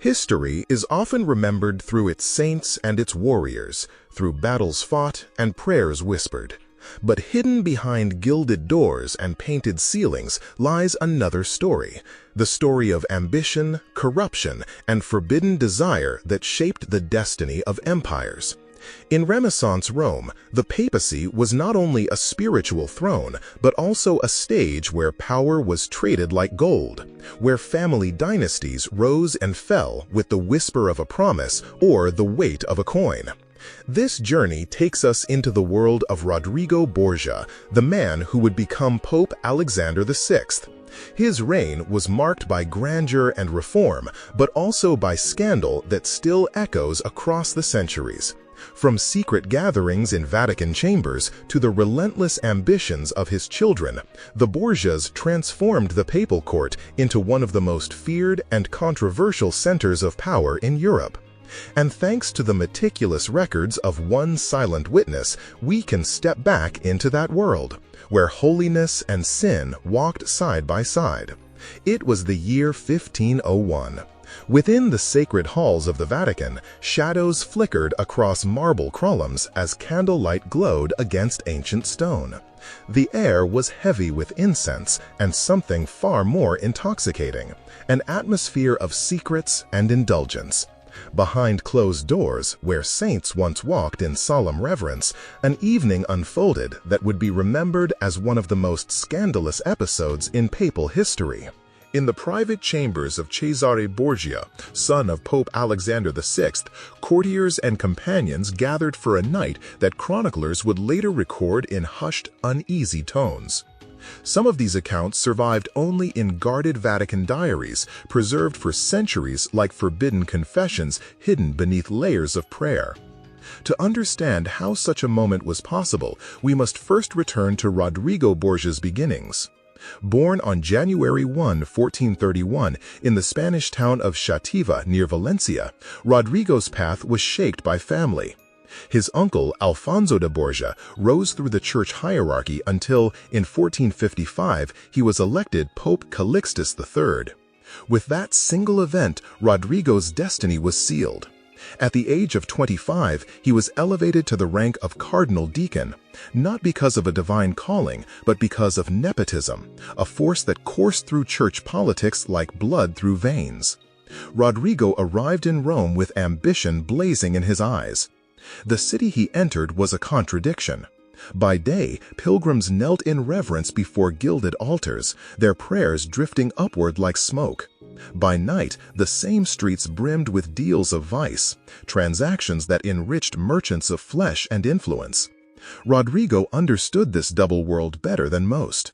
History is often remembered through its saints and its warriors, through battles fought and prayers whispered. But hidden behind gilded doors and painted ceilings lies another story, the story of ambition, corruption, and forbidden desire that shaped the destiny of empires. In Renaissance Rome, the papacy was not only a spiritual throne, but also a stage where power was traded like gold, where family dynasties rose and fell with the whisper of a promise or the weight of a coin. This journey takes us into the world of Rodrigo Borgia, the man who would become Pope Alexander VI. His reign was marked by grandeur and reform, but also by scandal that still echoes across the centuries. From secret gatherings in Vatican chambers to the relentless ambitions of his children, the Borgias transformed the papal court into one of the most feared and controversial centers of power in Europe. And thanks to the meticulous records of one silent witness, we can step back into that world, where holiness and sin walked side by side. It was the year 1501. Within the sacred halls of the Vatican, shadows flickered across marble columns as candlelight glowed against ancient stone. The air was heavy with incense and something far more intoxicating, an atmosphere of secrets and indulgence. Behind closed doors, where saints once walked in solemn reverence, an evening unfolded that would be remembered as one of the most scandalous episodes in papal history. In the private chambers of Cesare Borgia, son of Pope Alexander VI, courtiers and companions gathered for a night that chroniclers would later record in hushed, uneasy tones. Some of these accounts survived only in guarded Vatican diaries, preserved for centuries like forbidden confessions hidden beneath layers of prayer. To understand how such a moment was possible, we must first return to Rodrigo Borgia's beginnings. Born on January 1, 1431, in the Spanish town of Xàtiva near Valencia, Rodrigo's path was shaped by family. His uncle, Alfonso de Borgia, rose through the church hierarchy until, in 1455, he was elected Pope Calixtus III. With that single event, Rodrigo's destiny was sealed. At the age of 25, he was elevated to the rank of cardinal deacon, not because of a divine calling, but because of nepotism, a force that coursed through church politics like blood through veins. Rodrigo arrived in Rome with ambition blazing in his eyes. The city he entered was a contradiction. By day, pilgrims knelt in reverence before gilded altars, their prayers drifting upward like smoke. By night, the same streets brimmed with deals of vice, transactions that enriched merchants of flesh and influence. Rodrigo understood this double world better than most.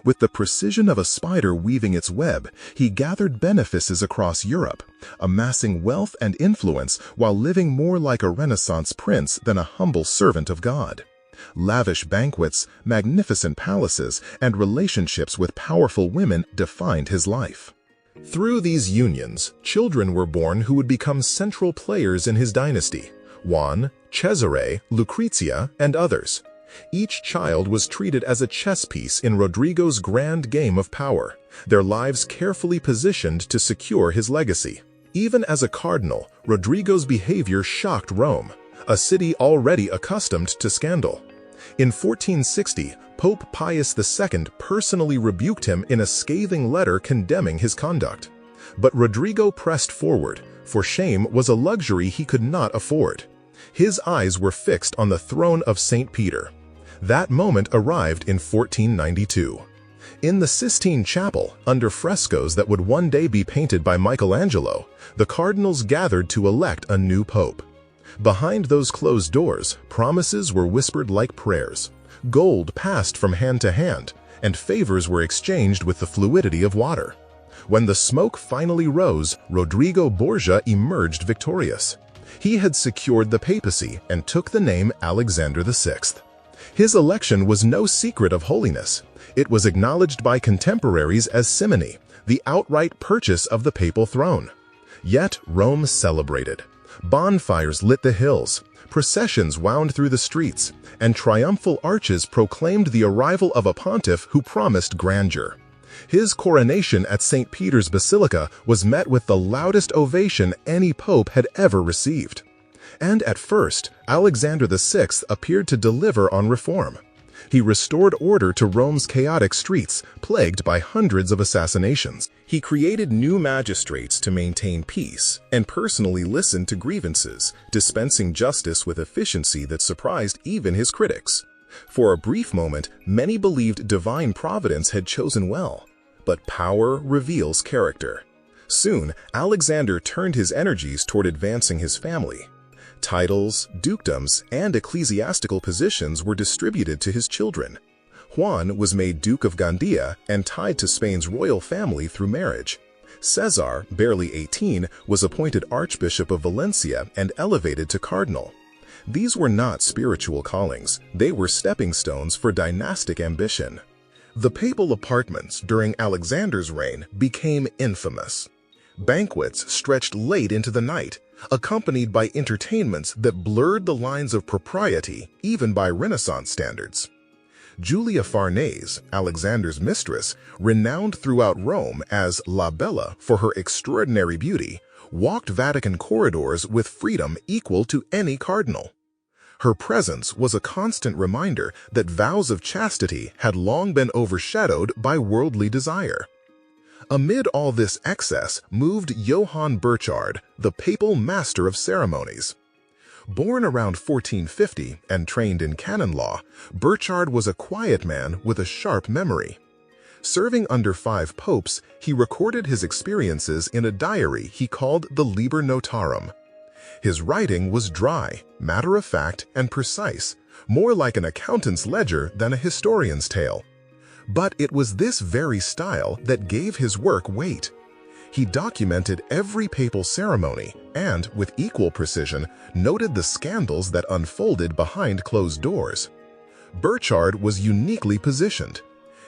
With the precision of a spider weaving its web, he gathered benefices across Europe, amassing wealth and influence while living more like a Renaissance prince than a humble servant of God. Lavish banquets, magnificent palaces, and relationships with powerful women defined his life. Through these unions, children were born who would become central players in his dynasty: Juan, Cesare, Lucrezia, and others. Each child was treated as a chess piece in Rodrigo's grand game of power, their lives carefully positioned to secure his legacy. Even as a cardinal, Rodrigo's behavior shocked Rome, a city already accustomed to scandal. In 1460, Pope Pius II personally rebuked him in a scathing letter condemning his conduct. But Rodrigo pressed forward, for shame was a luxury he could not afford. His eyes were fixed on the throne of St. Peter. That moment arrived in 1492. In the Sistine Chapel, under frescoes that would one day be painted by Michelangelo, the cardinals gathered to elect a new pope. Behind those closed doors, promises were whispered like prayers. Gold passed from hand to hand, and favors were exchanged with the fluidity of water. When the smoke finally rose, Rodrigo Borgia emerged victorious. He had secured the papacy and took the name Alexander VI. His election was no secret of holiness. It was acknowledged by contemporaries as simony, the outright purchase of the papal throne. Yet Rome celebrated. Bonfires lit the hills, processions wound through the streets, and triumphal arches proclaimed the arrival of a pontiff who promised grandeur. His coronation at St. Peter's Basilica was met with the loudest ovation any pope had ever received. And at first, Alexander VI appeared to deliver on reform. He restored order to Rome's chaotic streets, plagued by hundreds of assassinations. He created new magistrates to maintain peace and personally listened to grievances, dispensing justice with efficiency that surprised even his critics. For a brief moment, many believed divine providence had chosen well. But power reveals character. Soon, Alexander turned his energies toward advancing his family. Titles, dukedoms, and ecclesiastical positions were distributed to his children. Juan was made Duke of Gandia and tied to Spain's royal family through marriage. Cesare, barely 18, was appointed Archbishop of Valencia and elevated to cardinal. These were not spiritual callings, they were stepping stones for dynastic ambition. The papal apartments during Alexander's reign became infamous. Banquets stretched late into the night, accompanied by entertainments that blurred the lines of propriety even by Renaissance standards. Julia Farnese, Alexander's mistress, renowned throughout Rome as La Bella for her extraordinary beauty, walked Vatican corridors with freedom equal to any cardinal. Her presence was a constant reminder that vows of chastity had long been overshadowed by worldly desire. Amid all this excess moved Johann Burchard, the papal master of ceremonies. Born around 1450 and trained in canon law, Burchard was a quiet man with a sharp memory. Serving under 5 popes, he recorded his experiences in a diary he called the Liber Notarum. His writing was dry, matter-of-fact, and precise, more like an accountant's ledger than a historian's tale. But it was this very style that gave his work weight. He documented every papal ceremony and, with equal precision, noted the scandals that unfolded behind closed doors. Burchard was uniquely positioned.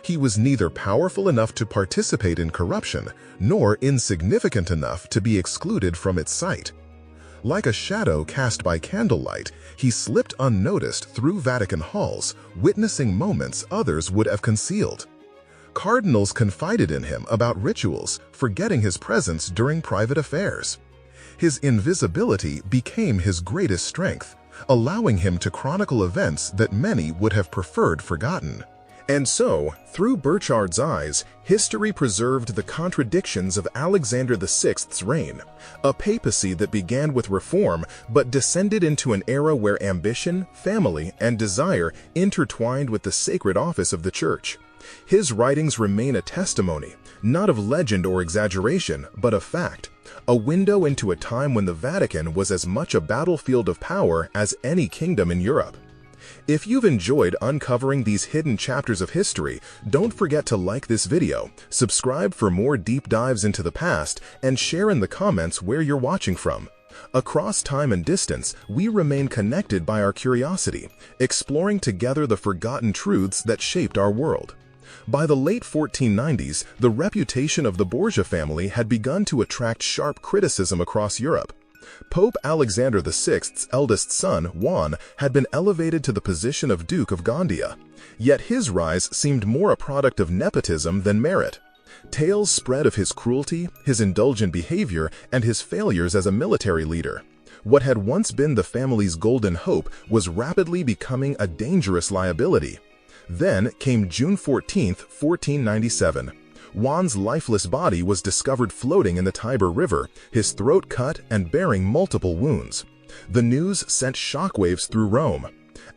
He was neither powerful enough to participate in corruption, nor insignificant enough to be excluded from its sight. Like a shadow cast by candlelight, he slipped unnoticed through Vatican halls, witnessing moments others would have concealed. Cardinals confided in him about rituals, forgetting his presence during private affairs. His invisibility became his greatest strength, allowing him to chronicle events that many would have preferred forgotten. And so, through Burchard's eyes, history preserved the contradictions of Alexander VI's reign, a papacy that began with reform but descended into an era where ambition, family, and desire intertwined with the sacred office of the Church. His writings remain a testimony, not of legend or exaggeration, but of fact, a window into a time when the Vatican was as much a battlefield of power as any kingdom in Europe. If you've enjoyed uncovering these hidden chapters of history, don't forget to like this video, subscribe for more deep dives into the past, and share in the comments where you're watching from. Across time and distance, we remain connected by our curiosity, exploring together the forgotten truths that shaped our world. By the late 1490s, the reputation of the Borgia family had begun to attract sharp criticism across Europe. Pope Alexander VI's eldest son, Juan, had been elevated to the position of Duke of Gandia, yet his rise seemed more a product of nepotism than merit. Tales spread of his cruelty, his indulgent behavior, and his failures as a military leader. What had once been the family's golden hope was rapidly becoming a dangerous liability. Then came June 14, 1497. Juan's lifeless body was discovered floating in the Tiber River, his throat cut and bearing multiple wounds. The news sent shockwaves through Rome.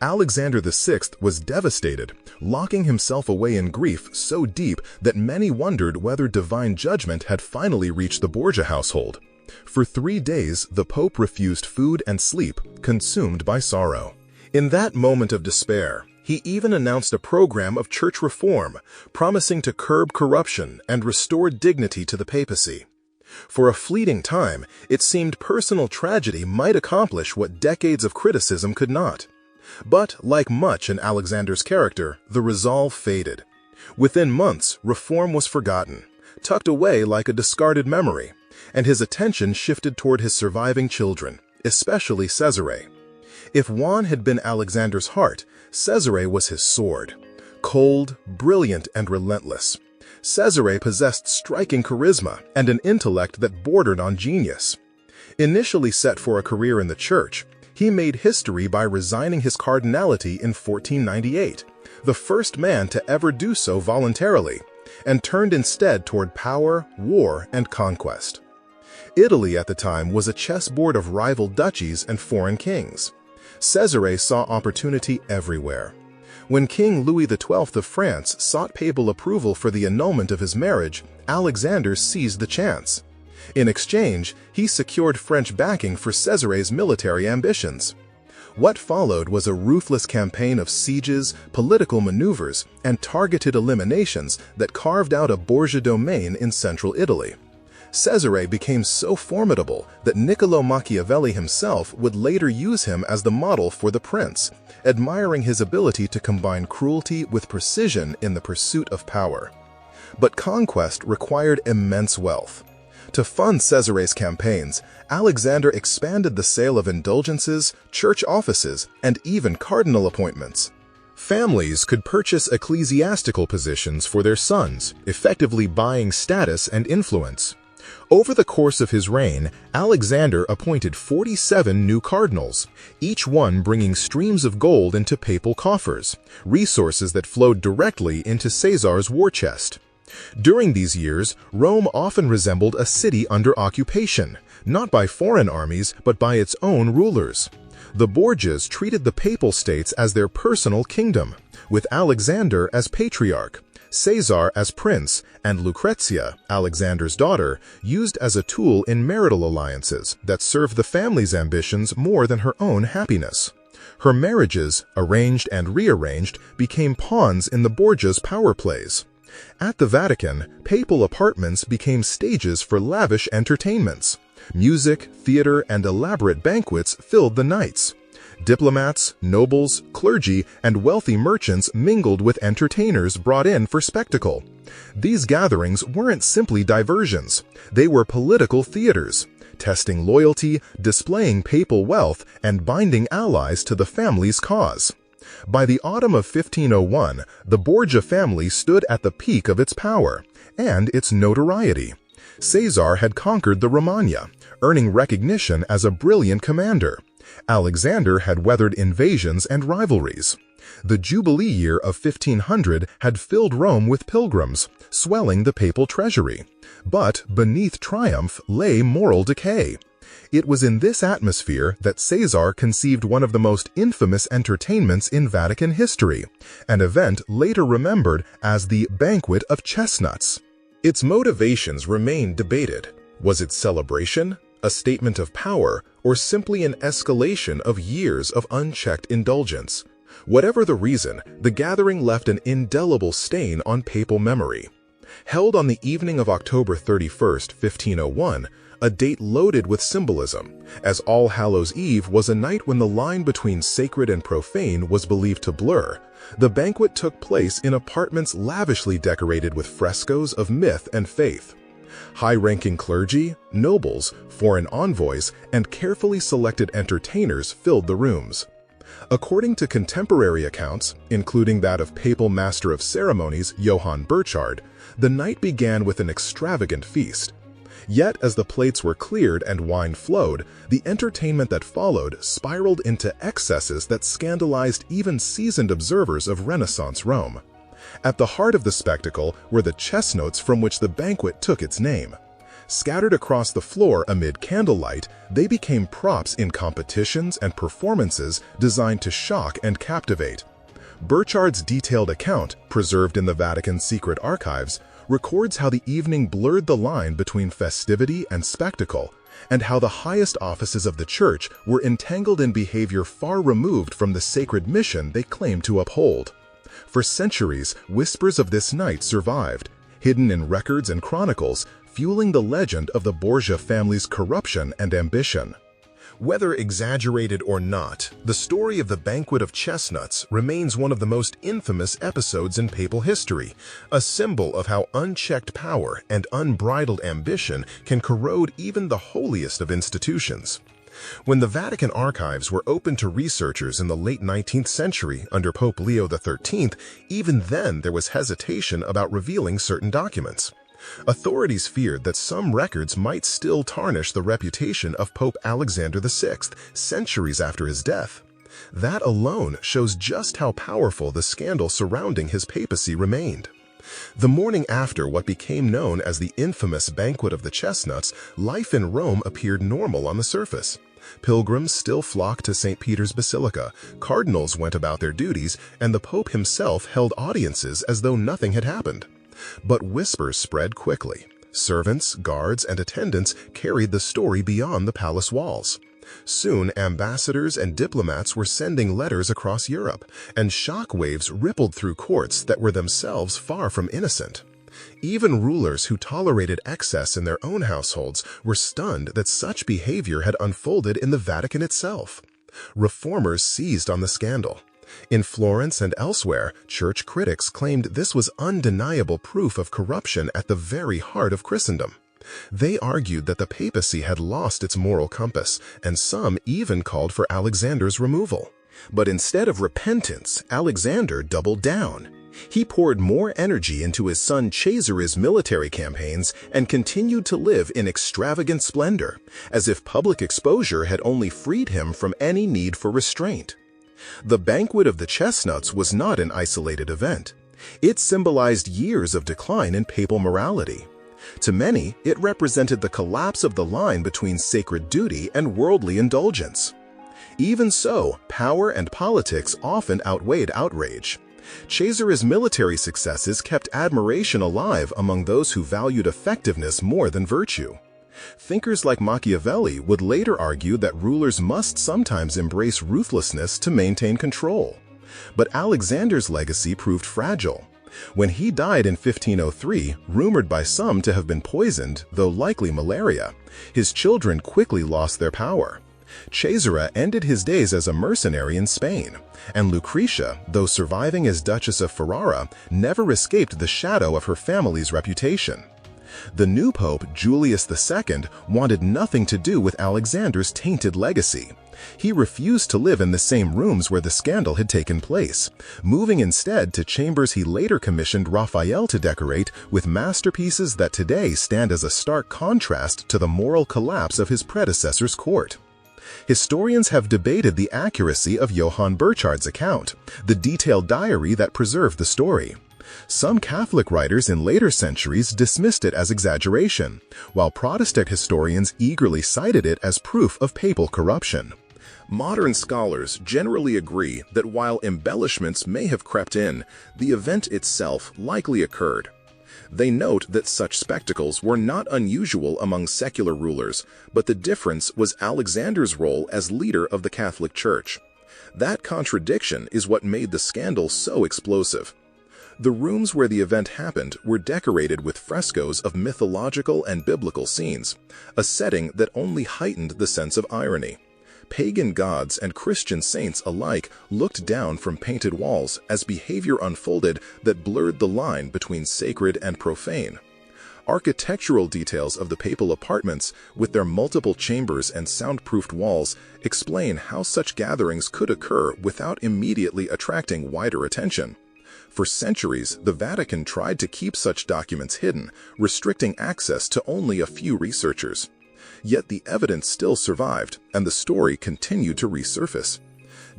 Alexander VI was devastated, locking himself away in grief so deep that many wondered whether divine judgment had finally reached the Borgia household. For 3 days, the Pope refused food and sleep, consumed by sorrow. In that moment of despair, he even announced a program of church reform, promising to curb corruption and restore dignity to the papacy. For a fleeting time, it seemed personal tragedy might accomplish what decades of criticism could not. But, like much in Alexander's character, the resolve faded. Within months, reform was forgotten, tucked away like a discarded memory, and his attention shifted toward his surviving children, especially Cesare. If Juan had been Alexander's heart, Cesare was his sword. Cold, brilliant, and relentless. Cesare possessed striking charisma and an intellect that bordered on genius. Initially set for a career in the church, he made history by resigning his cardinality in 1498, the first man to ever do so voluntarily, and turned instead toward power, war, and conquest. Italy at the time was a chessboard of rival duchies and foreign kings. Cesare saw opportunity everywhere. When King Louis XII of France sought papal approval for the annulment of his marriage, Alexander seized the chance. In exchange, he secured French backing for Cesare's military ambitions. What followed was a ruthless campaign of sieges, political maneuvers, and targeted eliminations that carved out a Borgia domain in central Italy. Cesare became so formidable that Niccolò Machiavelli himself would later use him as the model for the prince, admiring his ability to combine cruelty with precision in the pursuit of power. But conquest required immense wealth. To fund Cesare's campaigns, Alexander expanded the sale of indulgences, church offices, and even cardinal appointments. Families could purchase ecclesiastical positions for their sons, effectively buying status and influence. Over the course of his reign, Alexander appointed 47 new cardinals, each one bringing streams of gold into papal coffers, resources that flowed directly into Caesar's war chest. During these years, Rome often resembled a city under occupation, not by foreign armies but by its own rulers. The Borgias treated the papal states as their personal kingdom, with Alexander as patriarch, Caesar as prince, and Lucrezia, Alexander's daughter, used as a tool in marital alliances that served the family's ambitions more than her own happiness. Her marriages, arranged and rearranged, became pawns in the Borgias' power plays. At the Vatican, papal apartments became stages for lavish entertainments. Music, theater, and elaborate banquets filled the nights. Diplomats, nobles, clergy, and wealthy merchants mingled with entertainers brought in for spectacle. These gatherings weren't simply diversions. They were political theaters, testing loyalty, displaying papal wealth, and binding allies to the family's cause. By the autumn of 1501, the Borgia family stood at the peak of its power and its notoriety. Caesar had conquered the Romagna, earning recognition as a brilliant commander. Alexander had weathered invasions and rivalries. The Jubilee year of 1500 had filled Rome with pilgrims, swelling the papal treasury. But beneath triumph lay moral decay. It was in this atmosphere that Caesar conceived one of the most infamous entertainments in Vatican history, an event later remembered as the Banquet of Chestnuts. Its motivations remain debated. Was it celebration, a statement of power, or simply an escalation of years of unchecked indulgence? Whatever the reason, the gathering left an indelible stain on papal memory. Held on the evening of October 31st, 1501, a date loaded with symbolism, as All Hallows' Eve was a night when the line between sacred and profane was believed to blur, the banquet took place in apartments lavishly decorated with frescoes of myth and faith. High-ranking clergy, nobles, foreign envoys, and carefully selected entertainers filled the rooms. According to contemporary accounts, including that of papal master of ceremonies Johann Burchard, the night began with an extravagant feast. Yet, as the plates were cleared and wine flowed, the entertainment that followed spiraled into excesses that scandalized even seasoned observers of Renaissance Rome. At the heart of the spectacle were the chess notes from which the banquet took its name. Scattered across the floor amid candlelight, they became props in competitions and performances designed to shock and captivate. Burchard's detailed account, preserved in the Vatican's secret archives, records how the evening blurred the line between festivity and spectacle, and how the highest offices of the church were entangled in behavior far removed from the sacred mission they claimed to uphold. For centuries, whispers of this night survived, hidden in records and chronicles, fueling the legend of the Borgia family's corruption and ambition. Whether exaggerated or not, the story of the Banquet of Chestnuts remains one of the most infamous episodes in papal history, a symbol of how unchecked power and unbridled ambition can corrode even the holiest of institutions. When the Vatican archives were open to researchers in the late 19th century under Pope Leo XIII, even then there was hesitation about revealing certain documents. Authorities feared that some records might still tarnish the reputation of Pope Alexander VI centuries after his death. That alone shows just how powerful the scandal surrounding his papacy remained. The morning after what became known as the infamous Banquet of the Chestnuts, life in Rome appeared normal on the surface. Pilgrims still flocked to St. Peter's Basilica, cardinals went about their duties, and the Pope himself held audiences as though nothing had happened. But whispers spread quickly. Servants, guards, and attendants carried the story beyond the palace walls. Soon, ambassadors and diplomats were sending letters across Europe, and shockwaves rippled through courts that were themselves far from innocent. Even rulers who tolerated excess in their own households were stunned that such behavior had unfolded in the Vatican itself. Reformers seized on the scandal. In Florence and elsewhere, church critics claimed this was undeniable proof of corruption at the very heart of Christendom. They argued that the papacy had lost its moral compass, and some even called for Alexander's removal. But instead of repentance, Alexander doubled down. He poured more energy into his son Cesare's military campaigns and continued to live in extravagant splendor, as if public exposure had only freed him from any need for restraint. The Banquet of the Chestnuts was not an isolated event. It symbolized years of decline in papal morality. To many, it represented the collapse of the line between sacred duty and worldly indulgence. Even so, power and politics often outweighed outrage. Cesare's military successes kept admiration alive among those who valued effectiveness more than virtue. Thinkers like Machiavelli would later argue that rulers must sometimes embrace ruthlessness to maintain control. But Alexander's legacy proved fragile. When he died in 1503, rumored by some to have been poisoned, though likely malaria, his children quickly lost their power. Cesare ended his days as a mercenary in Spain, and Lucrezia, though surviving as Duchess of Ferrara, never escaped the shadow of her family's reputation. The new pope, Julius II, wanted nothing to do with Alexander's tainted legacy. He refused to live in the same rooms where the scandal had taken place, moving instead to chambers he later commissioned Raphael to decorate with masterpieces that today stand as a stark contrast to the moral collapse of his predecessor's court. Historians have debated the accuracy of Johann Burchard's account, the detailed diary that preserved the story. Some Catholic writers in later centuries dismissed it as exaggeration, while Protestant historians eagerly cited it as proof of papal corruption. Modern scholars generally agree that while embellishments may have crept in, the event itself likely occurred. They note that such spectacles were not unusual among secular rulers, but the difference was Alexander's role as leader of the Catholic Church. That contradiction is what made the scandal so explosive. The rooms where the event happened were decorated with frescoes of mythological and biblical scenes, a setting that only heightened the sense of irony. Pagan gods and Christian saints alike looked down from painted walls as behavior unfolded that blurred the line between sacred and profane. Architectural details of the papal apartments, with their multiple chambers and soundproofed walls, explain how such gatherings could occur without immediately attracting wider attention. For centuries, the Vatican tried to keep such documents hidden, restricting access to only a few researchers. Yet the evidence still survived, and the story continued to resurface.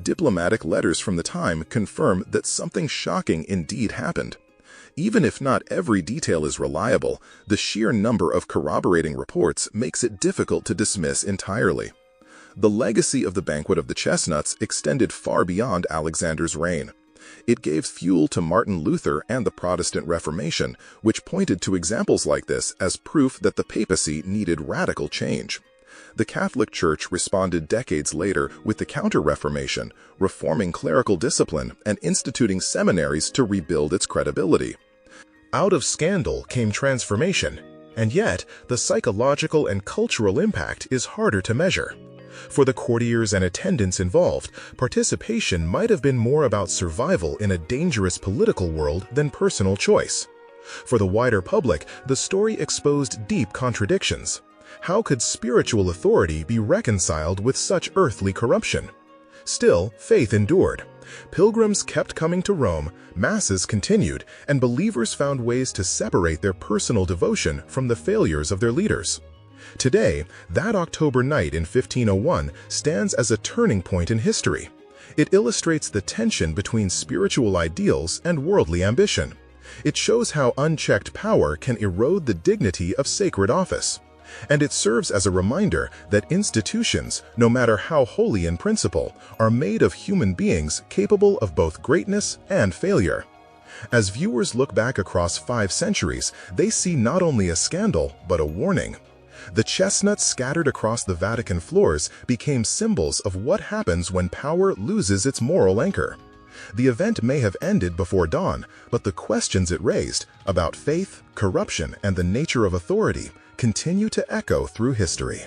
Diplomatic letters from the time confirm that something shocking indeed happened. Even if not every detail is reliable, the sheer number of corroborating reports makes it difficult to dismiss entirely. The legacy of the Banquet of the Chestnuts extended far beyond Alexander's reign. It gave fuel to Martin Luther and the Protestant Reformation, which pointed to examples like this as proof that the papacy needed radical change. The Catholic Church responded decades later with the Counter-Reformation, reforming clerical discipline and instituting seminaries to rebuild its credibility. Out of scandal came transformation, and yet the psychological and cultural impact is harder to measure. For the courtiers and attendants involved, participation might have been more about survival in a dangerous political world than personal choice. For the wider public, the story exposed deep contradictions. How could spiritual authority be reconciled with such earthly corruption? Still, faith endured. Pilgrims kept coming to Rome, masses continued, and believers found ways to separate their personal devotion from the failures of their leaders. Today, that October night in 1501 stands as a turning point in history. It illustrates the tension between spiritual ideals and worldly ambition. It shows how unchecked power can erode the dignity of sacred office. And it serves as a reminder that institutions, no matter how holy in principle, are made of human beings capable of both greatness and failure. As viewers look back across 5 centuries, they see not only a scandal, but a warning. The chestnuts scattered across the Vatican floors became symbols of what happens when power loses its moral anchor. The event may have ended before dawn, but the questions it raised about faith, corruption, and the nature of authority continue to echo through history.